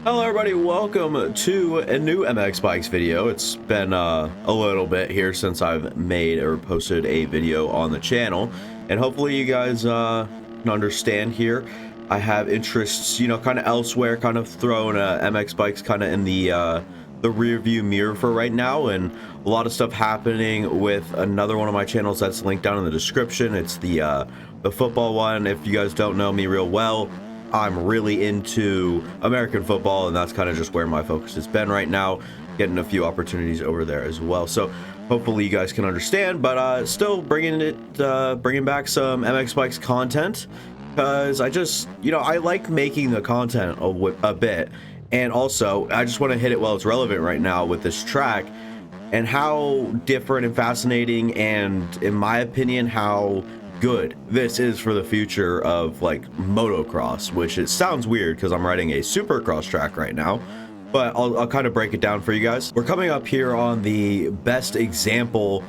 Hello everybody, welcome to a new MX Bikes video. It's been a little bit here since I've made or posted a video on the channel, and hopefully you guys can understand here. I have interests, kind of elsewhere, kind of throwing MX Bikes kind of in the rear view mirror for right now, and a lot of stuff happening with another one of my channels that's linked down in the description. It's the football one. If you guys don't know me real well, I'm really into American football, and that's kind of just where my focus has been right now, getting a few opportunities over there as well. So hopefully you guys can understand, but still bringing back some MX Bikes content, because I just, I like making the content a bit, and also I just want to hit it while it's relevant right now with this track and how different and fascinating, and in my opinion, how good this is for the future of like motocross, which it sounds weird because I'm riding a supercross track right now, but I'll kind of break it down for you guys. We're coming up here on the best example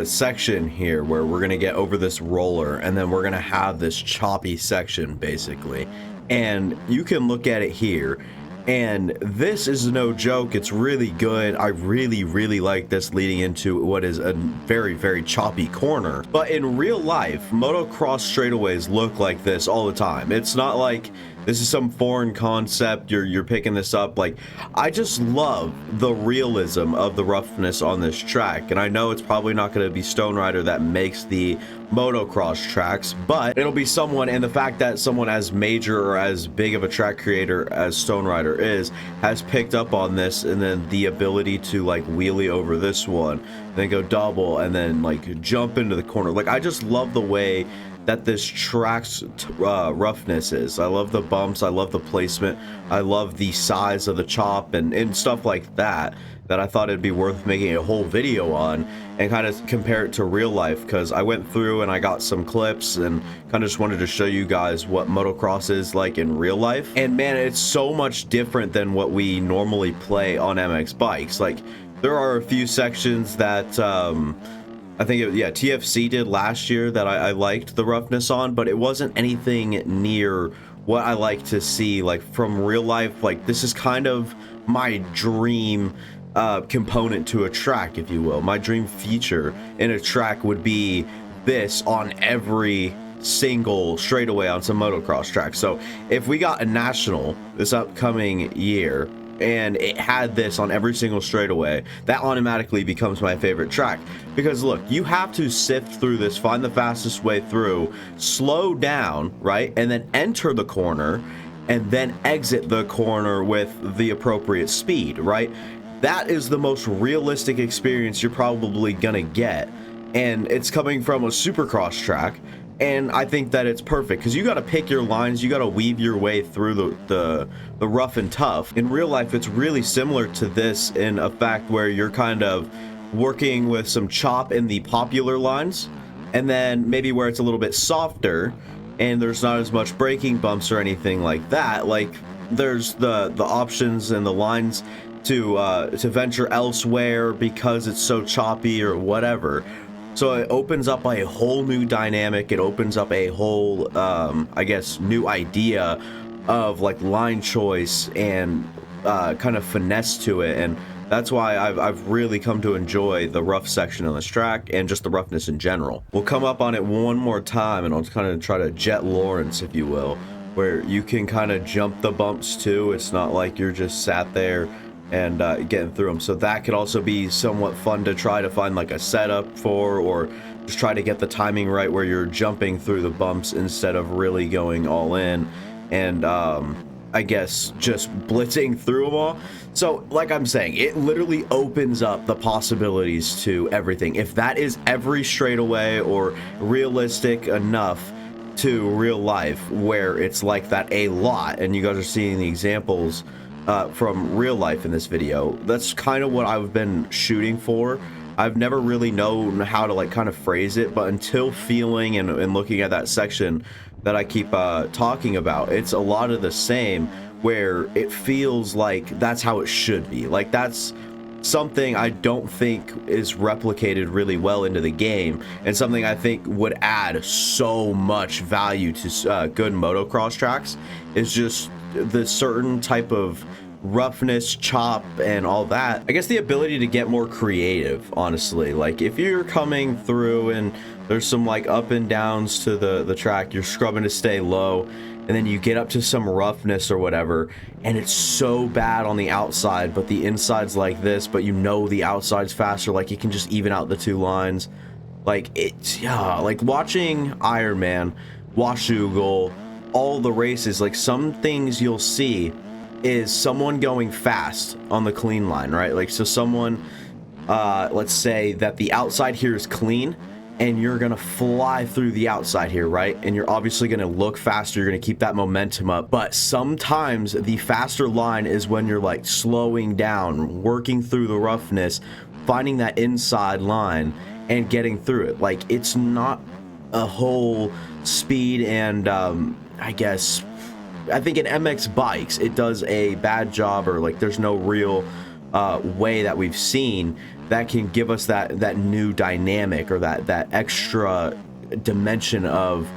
section here, where we're gonna get over this roller, and then we're gonna have this choppy section basically, and you can look at it here. And this is no joke. It's really good. I really like this leading into what is a very choppy corner. But in real life, motocross straightaways look like this all the time. It's not like this is some foreign concept you're picking this up. Like, I just love the realism of the roughness on this track, and I know it's probably not going to be Stone Rider that makes the motocross tracks, but it'll be someone, and the fact that someone as major or as big of a track creator as Stone Rider has picked up on this, and then the ability to like wheelie over this one, then go double, and then like jump into the corner. Like, I just love the way that this track's roughness is. I love the bumps, I love the placement, I love the size of the chop and stuff like that, that I thought it'd be worth making a whole video on and kind of compare it to real life, because I went through and I got some clips and kind of just wanted to show you guys what motocross is like in real life. And man, it's so much different than what we normally play on MX Bikes. Like, there are a few sections that I think TFC did last year that I liked the roughness on, but it wasn't anything near what I like to see like from real life. Like, this is kind of my dream component to a track, if you will. My dream feature in a track would be this on every single straightaway on some motocross track. So if we got a national this upcoming year and it had this on every single straightaway, that automatically becomes my favorite track. Because look, you have to sift through this, find the fastest way through, slow down, right, and then enter the corner, and then exit the corner with the appropriate speed, right? That is the most realistic experience you're probably gonna get, and it's coming from a supercross track. And I think that it's perfect, because you got to pick your lines, you got to weave your way through the rough and tough. In real life, it's really similar to this in a fact where you're kind of working with some chop in the popular lines, and then maybe where it's a little bit softer and there's not as much braking bumps or anything like that. Like, there's the options and the lines to venture elsewhere because it's so choppy or whatever. So it opens up a whole new dynamic. It opens up a whole, I guess, new idea of like line choice and kind of finesse to it. And that's why I've really come to enjoy the rough section on this track and just the roughness in general. We'll come up on it one more time, and I'll kind of try to Jet Lawrence, if you will, where you can kind of jump the bumps too. It's not like you're just sat there and getting through them. So that could also be somewhat fun to try to find like a setup for, or just try to get the timing right where you're jumping through the bumps instead of really going all in and I guess just blitzing through them all. So like I'm saying, it literally opens up the possibilities to everything. If that is every straightaway or realistic enough to real life where it's like that a lot, and you guys are seeing the examples from real life in this video, that's kind of what I've been shooting for. I've never really known how to like kind of phrase it, but until feeling and looking at that section that I keep talking about, it's a lot of the same, where it feels like that's how it should be. Like, that's something I don't think is replicated really well into the game, and something I think would add so much value to good motocross tracks, is just the certain type of roughness, chop, and all that. I guess the ability to get more creative, honestly. Like if you're coming through and there's some like up and downs to the track, you're scrubbing to stay low, and then you get up to some roughness or whatever, and it's so bad on the outside, but the inside's like this, but you know the outside's faster, like you can just even out the two lines. Like it's, yeah, like watching IanM, Washugal, all the races, like some things you'll see is someone going fast on the clean line, right? Like, so someone, let's say that the outside here is clean, and you're gonna fly through the outside here, right? And you're obviously gonna look faster, you're gonna keep that momentum up, but sometimes the faster line is when you're like slowing down, working through the roughness, finding that inside line and getting through it. Like, it's not a whole speed and I think in MX bikes it does a bad job, or like there's no real way that we've seen that can give us that new dynamic or that extra dimension of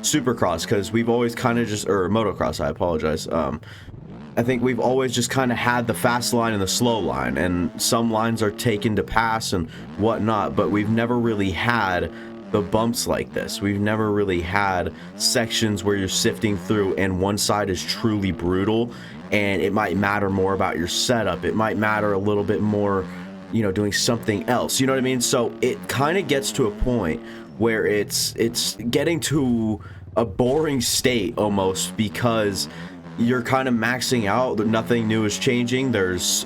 Supercross, because we've always kind of just, or Motocross, I apologize, I think we've always just kind of had the fast line and the slow line, and some lines are taken to pass and whatnot, but we've never really had the bumps like this. We've never really had sections where you're sifting through and one side is truly brutal, and it might matter more about your setup, it might matter a little bit more, you know, doing something else, you know what I mean? So it kind of gets to a point where it's getting to a boring state almost, because you're kind of maxing out, nothing new is changing, there's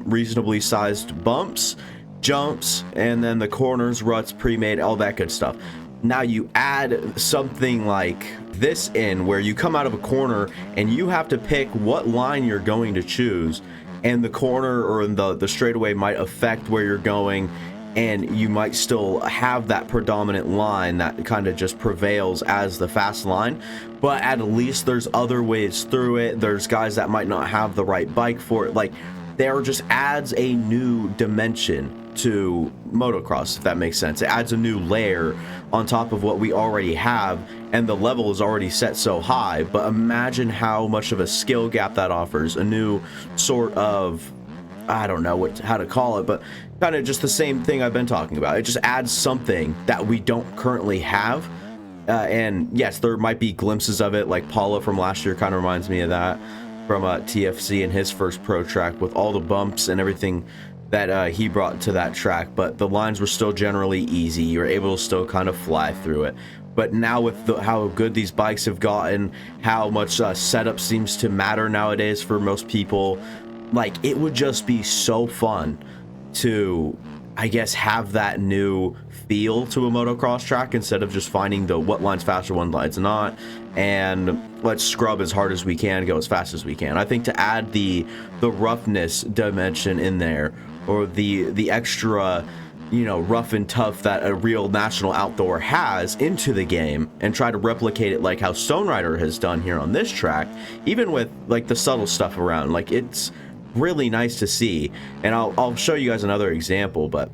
reasonably sized bumps, jumps, and then the corners, ruts, pre-made, all that good stuff. Now you add something like this in, where you come out of a corner and you have to pick what line you're going to choose, and the corner or the straightaway might affect where you're going, and you might still have that predominant line that kind of just prevails as the fast line, but at least there's other ways through it. There's guys that might not have the right bike for it. Like, there just adds a new dimension to motocross, if that makes sense. It adds a new layer on top of what we already have, and the level is already set so high, but imagine how much of a skill gap that offers. A new sort of, I don't know how to call it, but kind of just the same thing I've been talking about. It just adds something that we don't currently have, and yes, there might be glimpses of it, like Paula from last year kind of reminds me of that, from TFC in his first pro track, with all the bumps and everything that he brought to that track, but the lines were still generally easy. You were able to still kind of fly through it. But now with how good these bikes have gotten, how much setup seems to matter nowadays for most people, like, it would just be so fun to, I guess, have that new feel to a motocross track, instead of just finding what line's faster, one line's not, and let's scrub as hard as we can, go as fast as we can. I think to add the roughness dimension in there, or the extra, you know, rough and tough that a real national outdoor has into the game, and try to replicate it like how Stone Rider has done here on this track, even with like the subtle stuff around, like, it's really nice to see. And I'll show you guys another example, but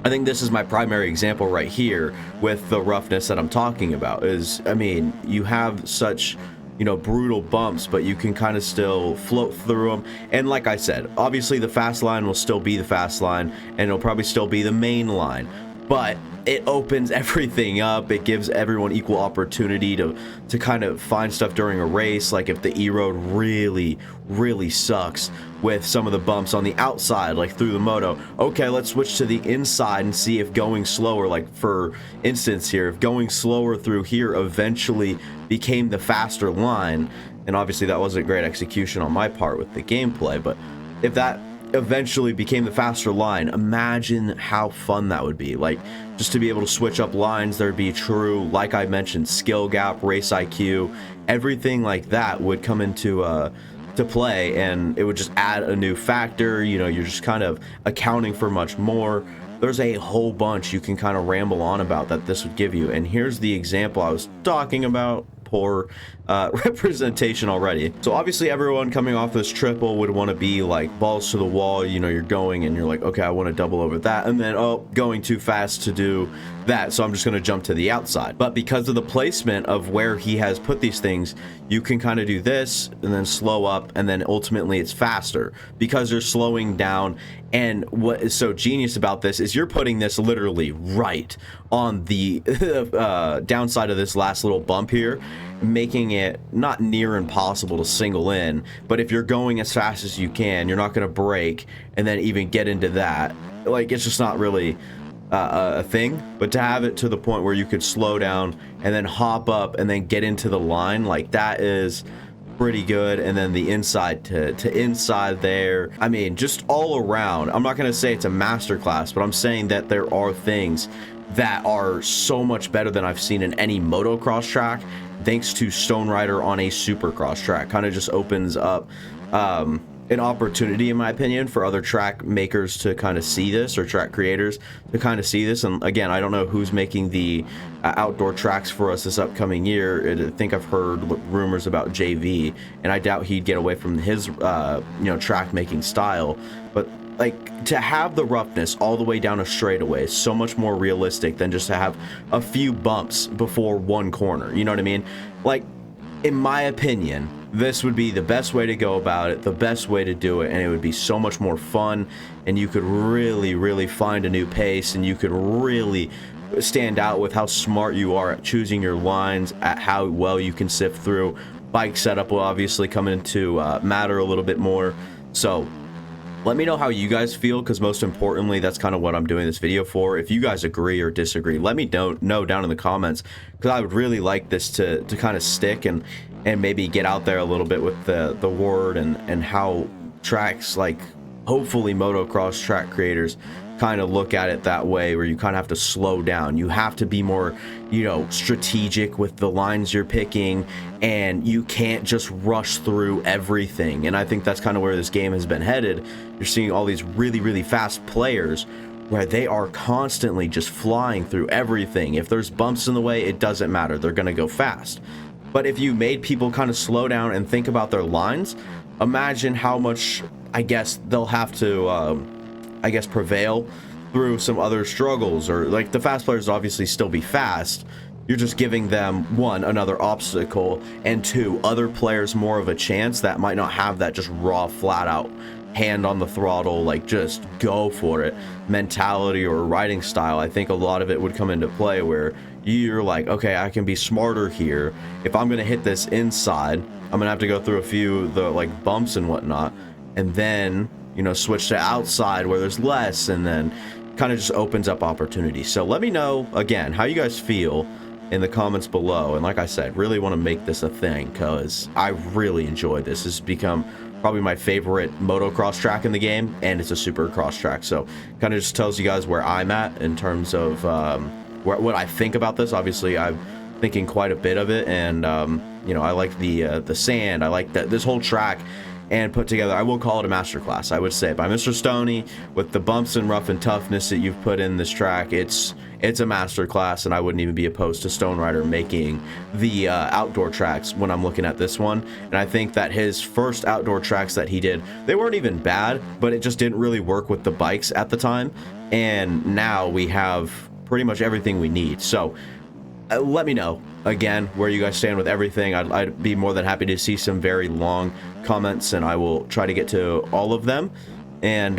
I think this is my primary example right here with the roughness that I'm talking about. Is, I mean, you have such, you know, brutal bumps, but you can kind of still float through them. And like I said, obviously the fast line will still be the fast line, and it'll probably still be the main line, but it opens everything up. It gives everyone equal opportunity to kind of find stuff during a race. Like, if the E-Road really sucks with some of the bumps on the outside, like through the Moto, okay, let's switch to the inside and see if going slower, like for instance here, if going slower through here eventually became the faster line, and obviously that wasn't great execution on my part with the gameplay, but if that eventually became the faster line, imagine how fun that would be. Like, just to be able to switch up lines, there'd be true, like I mentioned, skill gap, race IQ, everything like that would come into to play, and it would just add a new factor. You know, you're just kind of accounting for much more. There's a whole bunch you can kind of ramble on about that this would give you, and here's the example I was talking about. Poor representation already. So obviously everyone coming off this triple would want to be like balls to the wall. You know, you're going and you're like, okay, I want to double over that, and then, oh, going too fast to do that, so I'm just going to jump to the outside. But because of the placement of where he has put these things, you can kind of do this and then slow up, and then ultimately it's faster because you're slowing down. And what is so genius about this is you're putting this literally right on the downside of this last little bump here, making it not near impossible to single in. But if you're going as fast as you can, you're not going to brake and then even get into that. Like, it's just not really a thing. But to have it to the point where you could slow down and then hop up and then get into the line, like, that is pretty good. And then the inside to inside there, I mean, just all around, I'm not going to say it's a masterclass, but I'm saying that there are things that are so much better than I've seen in any motocross track, thanks to Stone Rider on a supercross track. Kind of just opens up an opportunity, in my opinion, for other track makers to kind of see this, or track creators to kind of see this. And again, I don't know who's making the outdoor tracks for us this upcoming year. I think I've heard rumors about JV, and I doubt he'd get away from his you know, track making style. But like, to have the roughness all the way down a straightaway is so much more realistic than just to have a few bumps before one corner. You know what I mean? Like, in my opinion, this would be the best way to go about it, the best way to do it, and it would be so much more fun, and you could really find a new pace, and you could really stand out with how smart you are at choosing your lines, at how well you can sift through. Bike setup will obviously come into matter a little bit more. So let me know how you guys feel, because most importantly, that's kind of what I'm doing this video for. If you guys agree or disagree, let me know down in the comments, because I would really like this to kind of stick and maybe get out there a little bit with the word and how tracks, like, hopefully motocross track creators kind of look at it that way, where you kind of have to slow down. You have to be more, you know, strategic with the lines you're picking, and you can't just rush through everything. And I think that's kind of where this game has been headed. You're seeing all these really fast players where they are constantly just flying through everything. If there's bumps in the way, it doesn't matter. They're going to go fast. But if you made people kind of slow down and think about their lines, imagine how much, I guess, they'll have to I guess, prevail through some other struggles. Or, like, the fast players obviously still be fast. You're just giving them, one, another obstacle, and two, other players more of a chance that might not have that just raw, flat out hand on the throttle, like, just go for it mentality or riding style. I think a lot of it would come into play where you're like, okay, I can be smarter here. If I'm gonna hit this inside, I'm gonna have to go through a few of the, like, bumps and whatnot, and then, you know, switch to outside where there's less, and then kind of just opens up opportunities. So let me know, again, how you guys feel in the comments below. And like I said, really want to make this a thing, because I really enjoy this. This has become probably my favorite motocross track in the game, and it's a supercross track. So kind of just tells you guys where I'm at in terms of what I think about this. Obviously, I'm thinking quite a bit of it, and you know, I like the sand. I like that this whole track and put together. I will call it a masterclass, I would say, by Mr. Stoney. With the bumps and rough and toughness that you've put in this track, it's a masterclass, and I wouldn't even be opposed to Stone Rider making the outdoor tracks when I'm looking at this one. And I think that his first outdoor tracks that he did, they weren't even bad, but it just didn't really work with the bikes at the time. And now we have pretty much everything we need. So let me know, again, where you guys stand with everything. I'd be more than happy to see some very long comments, and I will try to get to all of them. And,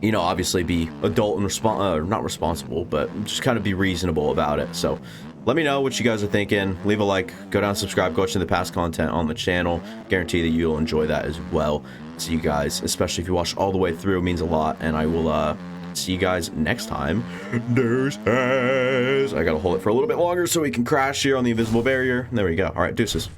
you know, obviously be adult and not responsible, but just kind of be reasonable about it. So let me know what you guys are thinking. Leave a like, go down, subscribe, go watch the past content on the channel. Guarantee that you'll enjoy that as well. See you guys, especially if you watch all the way through, it means a lot. And I will, see you guys next time. Deuces. I gotta hold it for a little bit longer so we can crash here on the invisible barrier. There we go. All right, deuces.